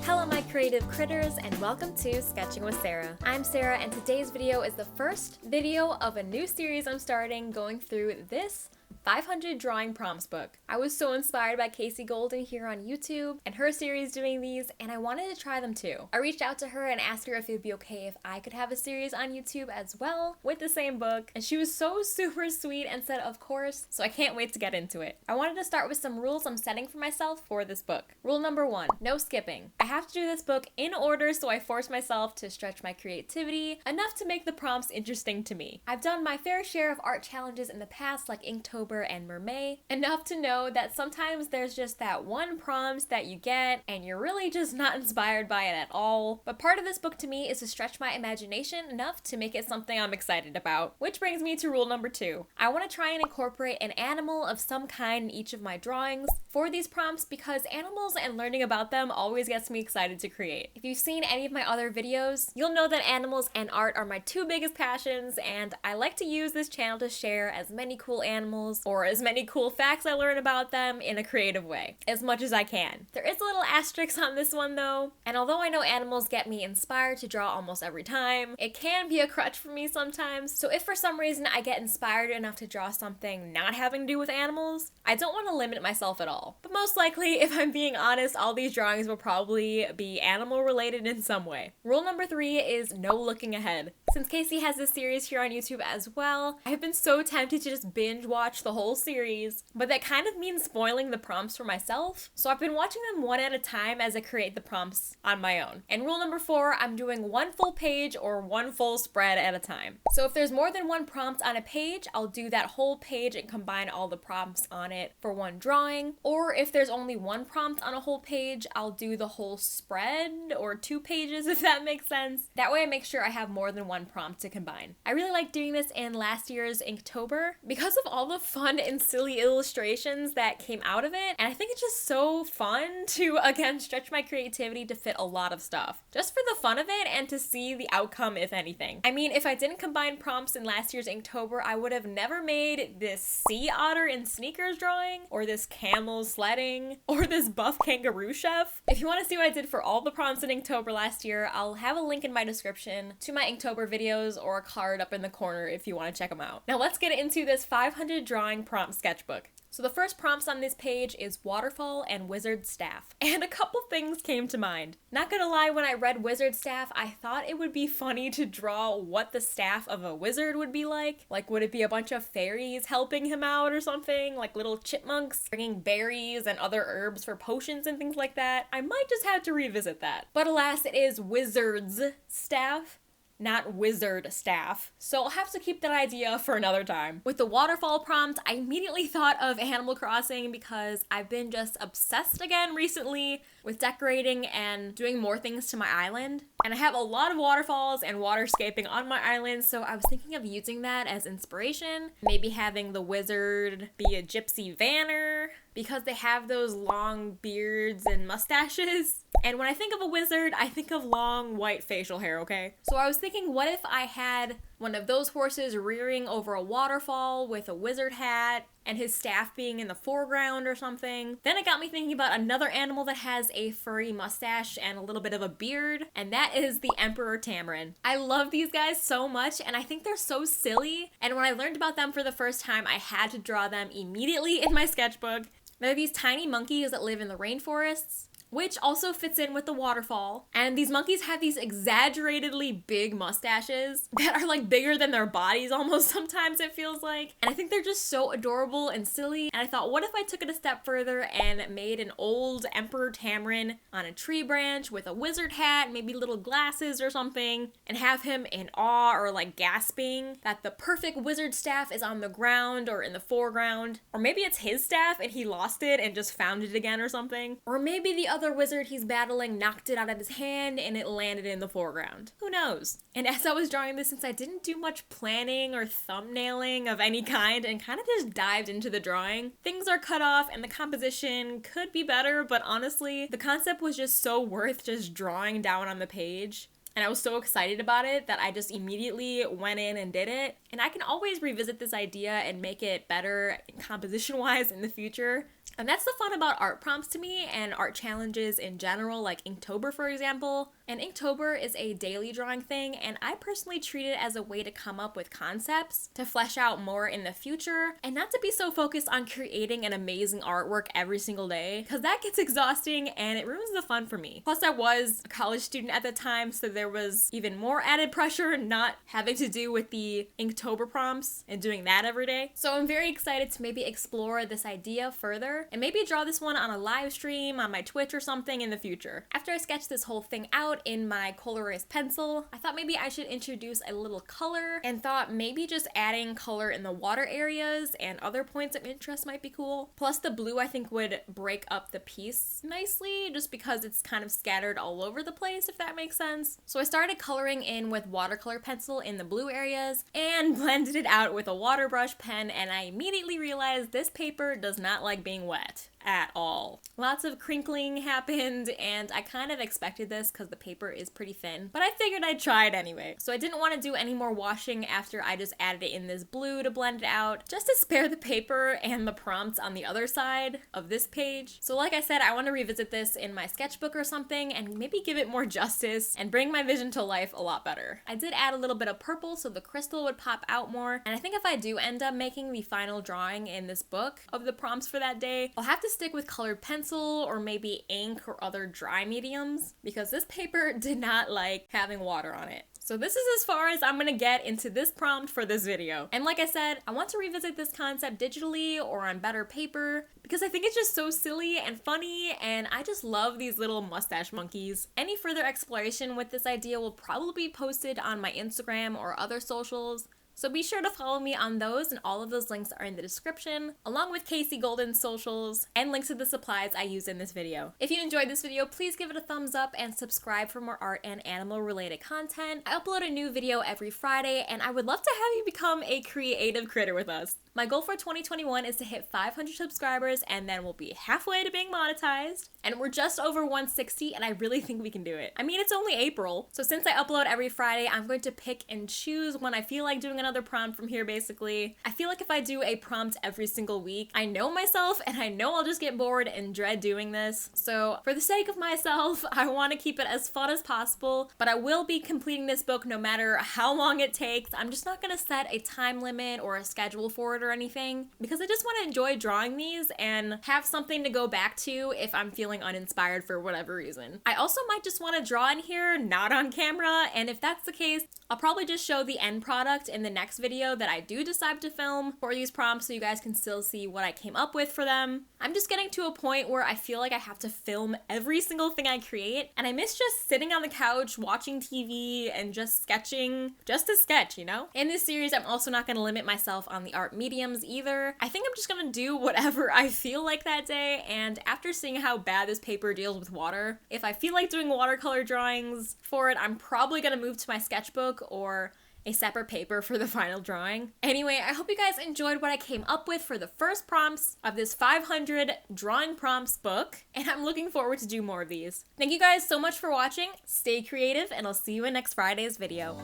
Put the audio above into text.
Hello my creative critters and welcome to Sketching with Sarah. I'm Sarah and today's video is the first video of a new series I'm starting going through this 500 drawing prompts book. I was so inspired by Casey Golden here on YouTube and her series doing these, and I wanted to try them too. I reached out to her and asked her if it would be okay if I could have a series on YouTube as well with the same book, and she was so super sweet and said of course, so I can't wait to get into it. I wanted to start with some rules I'm setting for myself for this book. Rule number 1, no skipping. I have to do this book in order, so I force myself to stretch my creativity enough to make the prompts interesting to me. I've done my fair share of art challenges in the past like Inktober and Mermaid, enough to know that sometimes there's just that one prompt that you get and you're really just not inspired by it at all. But part of this book to me is to stretch my imagination enough to make it something I'm excited about. Which brings me to rule number 2. I want to try and incorporate an animal of some kind in each of my drawings for these prompts because animals and learning about them always gets me excited to create. If you've seen any of my other videos, you'll know that animals and art are my two biggest passions, and I like to use this channel to share as many cool animals or as many cool facts I learn about them in a creative way, as much as I can. There is a little asterisk on this one though, and although I know animals get me inspired to draw almost every time, it can be a crutch for me sometimes, so if for some reason I get inspired enough to draw something not having to do with animals, I don't want to limit myself at all. But most likely, if I'm being honest, all these drawings will probably be animal related in some way. Rule number 3 is no looking ahead. Since Casey has this series here on YouTube as well, I have been so tempted to just binge watch the whole series, but that kind of means spoiling the prompts for myself, so I've been watching them one at a time as I create the prompts on my own. And rule number 4, I'm doing one full page or one full spread at a time. So if there's more than one prompt on a page, I'll do that whole page and combine all the prompts on it for one drawing, or if there's only one prompt on a whole page, I'll do the whole spread or 2 pages if that makes sense. That way I make sure I have more than one prompt to combine. I really like doing this in last year's Inktober because of all the fun and silly illustrations that came out of it, and I think it's just so fun to again stretch my creativity to fit a lot of stuff just for the fun of it and to see the outcome if anything. I mean, if I didn't combine prompts in last year's Inktober, I would have never made this sea otter in sneakers drawing or this camel sledding or this buff kangaroo chef. If you want to see what I did for all the prompts in Inktober last year, I'll have a link in my description to my Inktober videos or a card up in the corner if you want to check them out. Now let's get into this 500 drawing prompt sketchbook. So the first prompts on this page is waterfall and wizard staff. And a couple things came to mind. Not gonna lie, when I read wizard staff, I thought it would be funny to draw what the staff of a wizard would be like. Like, would it be a bunch of fairies helping him out or something? Like little chipmunks bringing berries and other herbs for potions and things like that? I might just have to revisit that. But alas, it is wizard's staff, not wizard staff. So I'll have to keep that idea for another time. With the waterfall prompt, I immediately thought of Animal Crossing because I've been just obsessed again recently with decorating and doing more things to my island. And I have a lot of waterfalls and waterscaping on my island, so I was thinking of using that as inspiration. Maybe having the wizard be a gypsy vanner because they have those long beards and mustaches. And when I think of a wizard, I think of long white facial hair, okay? So I was thinking, what if I had one of those horses rearing over a waterfall with a wizard hat and his staff being in the foreground or something? Then it got me thinking about another animal that has a furry mustache and a little bit of a beard, and that is the Emperor Tamarin. I love these guys so much, and I think they're so silly, and when I learned about them for the first time, I had to draw them immediately in my sketchbook. They're these tiny monkeys that live in the rainforests, which also fits in with the waterfall. And these monkeys have these exaggeratedly big mustaches that are like bigger than their bodies almost sometimes it feels like. And I think they're just so adorable and silly. And I thought, what if I took it a step further and made an old Emperor Tamarin on a tree branch with a wizard hat, maybe little glasses or something, and have him in awe or like gasping that the perfect wizard staff is on the ground or in the foreground. Or maybe it's his staff and he lost it and just found it again or something. Or maybe the other wizard he's battling knocked it out of his hand and it landed in the foreground. Who knows? And as I was drawing this, since I didn't do much planning or thumbnailing of any kind and kind of just dived into the drawing, things are cut off and the composition could be better, but honestly, the concept was just so worth just drawing down on the page. And I was so excited about it that I just immediately went in and did it. And I can always revisit this idea and make it better composition-wise in the future. And that's the fun about art prompts to me and art challenges in general, like Inktober, for example. And Inktober is a daily drawing thing, and I personally treat it as a way to come up with concepts to flesh out more in the future and not to be so focused on creating an amazing artwork every single day, because that gets exhausting and it ruins the fun for me. Plus, I was a college student at the time, so there was even more added pressure not having to do with the Inktober prompts and doing that every day. So I'm very excited to maybe explore this idea further and maybe draw this one on a live stream on my Twitch or something in the future. After I sketched this whole thing out in my colorist pencil, I thought maybe I should introduce a little color and thought maybe just adding color in the water areas and other points of interest might be cool. Plus the blue I think would break up the piece nicely just because it's kind of scattered all over the place, if that makes sense. So I started coloring in with watercolor pencil in the blue areas and blended it out with a water brush pen, and I immediately realized this paper does not like being wet at all. Lots of crinkling happened, and I kind of expected this because the paper is pretty thin, but I figured I'd try it anyway. So I didn't want to do any more washing after I just added it in this blue to blend it out, just to spare the paper and the prompts on the other side of this page. So like I said, I want to revisit this in my sketchbook or something and maybe give it more justice and bring my vision to life a lot better. I did add a little bit of purple so the crystal would pop out more, and I think if I do end up making the final drawing in this book of the prompts for that day, I'll have to stick with colored pencil or maybe ink or other dry mediums because this paper did not like having water on it. So this is as far as I'm gonna get into this prompt for this video. And like I said, I want to revisit this concept digitally or on better paper because I think it's just so silly and funny, and I just love these little mustache monkeys. Any further exploration with this idea will probably be posted on my Instagram or other socials. So be sure to follow me on those, and all of those links are in the description, along with Casey Golden's socials and links to the supplies I used in this video. If you enjoyed this video, please give it a thumbs up and subscribe for more art and animal related content. I upload a new video every Friday, and I would love to have you become a creative critter with us. My goal for 2021 is to hit 500 subscribers, and then we'll be halfway to being monetized. And we're just over 160, and I really think we can do it. I mean, it's only April, so since I upload every Friday, I'm going to pick and choose when I feel like doing another prompt from here, basically. I feel like if I do a prompt every single week, I know myself, and I know I'll just get bored and dread doing this. So for the sake of myself, I want to keep it as fun as possible, but I will be completing this book no matter how long it takes. I'm just not going to set a time limit or a schedule for it or anything, because I just want to enjoy drawing these and have something to go back to if I'm feeling uninspired for whatever reason. I also might just want to draw in here, not on camera, and if that's the case, I'll probably just show the end product in the next video that I do decide to film for these prompts so you guys can still see what I came up with for them. I'm just getting to a point where I feel like I have to film every single thing I create, and I miss just sitting on the couch watching TV and just sketching, just to sketch, you know? In this series, I'm also not going to limit myself on the art mediums either. I think I'm just going to do whatever I feel like that day, and after seeing how bad this paper deals with water, if I feel like doing watercolor drawings for it, I'm probably going to move to my sketchbook or a separate paper for the final drawing. Anyway, I hope you guys enjoyed what I came up with for the first prompts of this 500 drawing prompts book, and I'm looking forward to do more of these. Thank you guys so much for watching, stay creative, and I'll see you in next Friday's video.